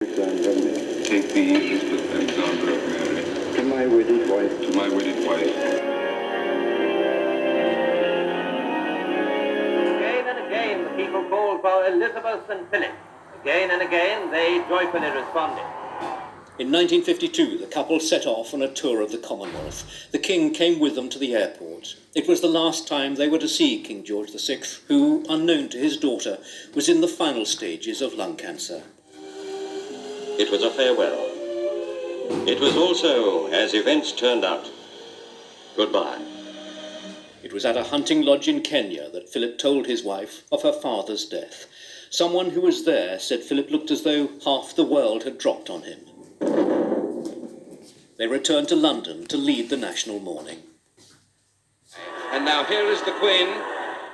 Take thee, Elizabeth Alexander of Mary. To my wedded wife. To my wedded wife. Again and again the people called for Elizabeth and Philip. Again and again they joyfully responded. In 1952, the couple set off on a tour of the Commonwealth. The King came with them to the airport. It was the last time they were to see King George VI, who, unknown to his daughter, was in the final stages of lung cancer. It was a farewell. It was also, as events turned out, goodbye. It was at a hunting lodge in Kenya that Philip told his wife of her father's death. Someone who was there said Philip looked as though half the world had dropped on him. They returned to London to lead the national mourning. And now here is the Queen.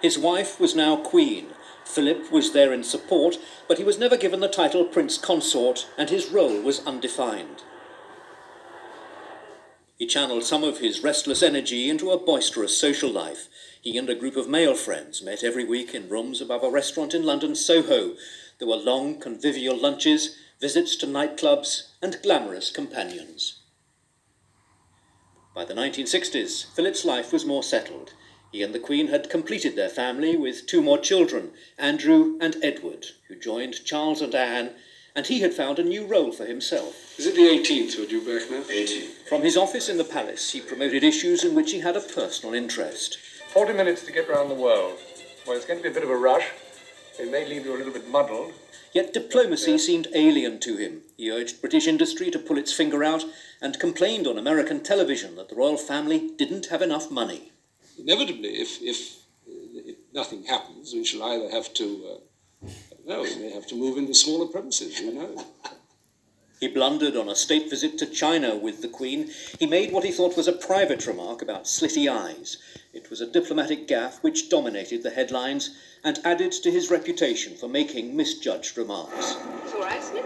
His wife was now Queen. Philip was there in support, but he was never given the title Prince Consort, and his role was undefined. He channeled some of his restless energy into a boisterous social life. He and a group of male friends met every week in rooms above a restaurant in London's Soho. There were long, convivial lunches, visits to nightclubs, and glamorous companions. By the 1960s, Philip's life was more settled. He and the Queen had completed their family with 2 more children, Andrew and Edward, who joined Charles and Anne, and he had found a new role for himself. Is it the 18th we're due back now? 18th. From his office in the palace, he promoted issues in which he had a personal interest. 40 minutes to get round the world. Well, it's going to be a bit of a rush. It may leave you a little bit muddled. Yet diplomacy seemed alien to him. He urged British industry to pull its finger out and complained on American television that the royal family didn't have enough money. Inevitably, if nothing happens, we shall either have to, we may have to move into smaller premises, who knows? He blundered on a state visit to China with the Queen. He made what he thought was a private remark about slitty eyes. It was a diplomatic gaffe which dominated the headlines and added to his reputation for making misjudged remarks. It's all right, isn't it?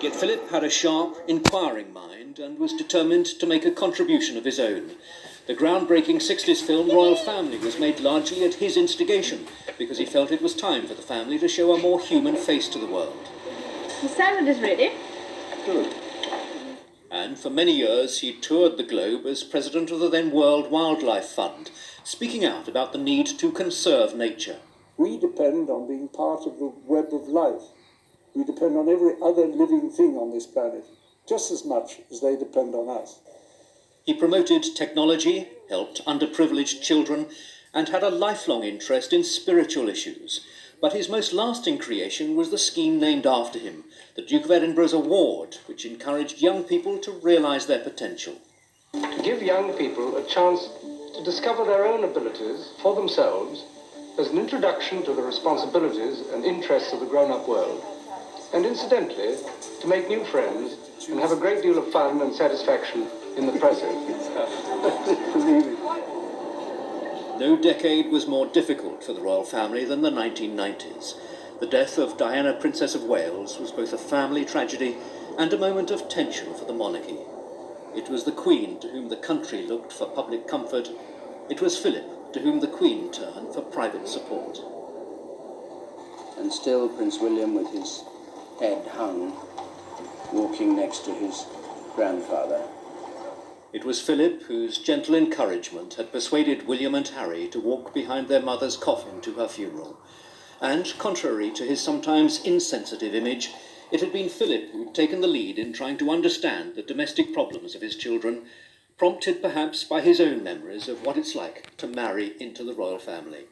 Yet Philip had a sharp, inquiring mind and was determined to make a contribution of his own. The groundbreaking 60s film Royal Family was made largely at his instigation because he felt it was time for the family to show a more human face to the world. The salad is ready. Good. And for many years he toured the globe as president of the then World Wildlife Fund, speaking out about the need to conserve nature. We depend on being part of the web of life. We depend on every other living thing on this planet, just as much as they depend on us. He promoted technology, helped underprivileged children, and had a lifelong interest in spiritual issues. But his most lasting creation was the scheme named after him, the Duke of Edinburgh's Award, which encouraged young people to realise their potential. To give young people a chance to discover their own abilities for themselves as an introduction to the responsibilities and interests of the grown-up world, and incidentally, to make new friends and have a great deal of fun and satisfaction in the present. No decade was more difficult for the royal family than the 1990s. The death of Diana, Princess of Wales, was both a family tragedy and a moment of tension for the monarchy. It was the Queen to whom the country looked for public comfort. It was Philip to whom the Queen turned for private support. And still Prince William, with his head hung, walking next to his grandfather. It was Philip whose gentle encouragement had persuaded William and Harry to walk behind their mother's coffin to her funeral. And, contrary to his sometimes insensitive image, it had been Philip who had taken the lead in trying to understand the domestic problems of his children, prompted perhaps by his own memories of what it's like to marry into the royal family.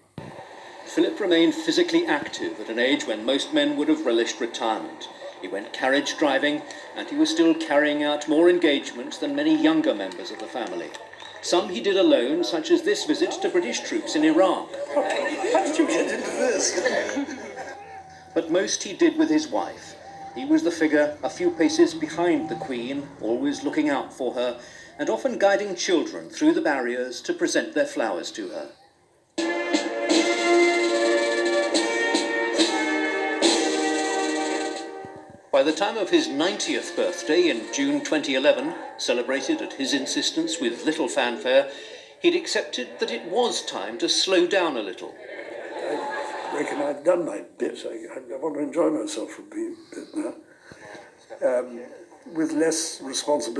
Philip remained physically active at an age when most men would have relished retirement. He went carriage driving, and he was still carrying out more engagements than many younger members of the family. Some he did alone, such as this visit to British troops in Iraq. How did you get into this? But most he did with his wife. He was the figure a few paces behind the Queen, always looking out for her, and often guiding children through the barriers to present their flowers to her. By the time of his 90th birthday in June 2011, celebrated at his insistence with little fanfare, he'd accepted that it was time to slow down a little. I reckon I've done my bit. I want to enjoy myself for a bit now. with less responsibility.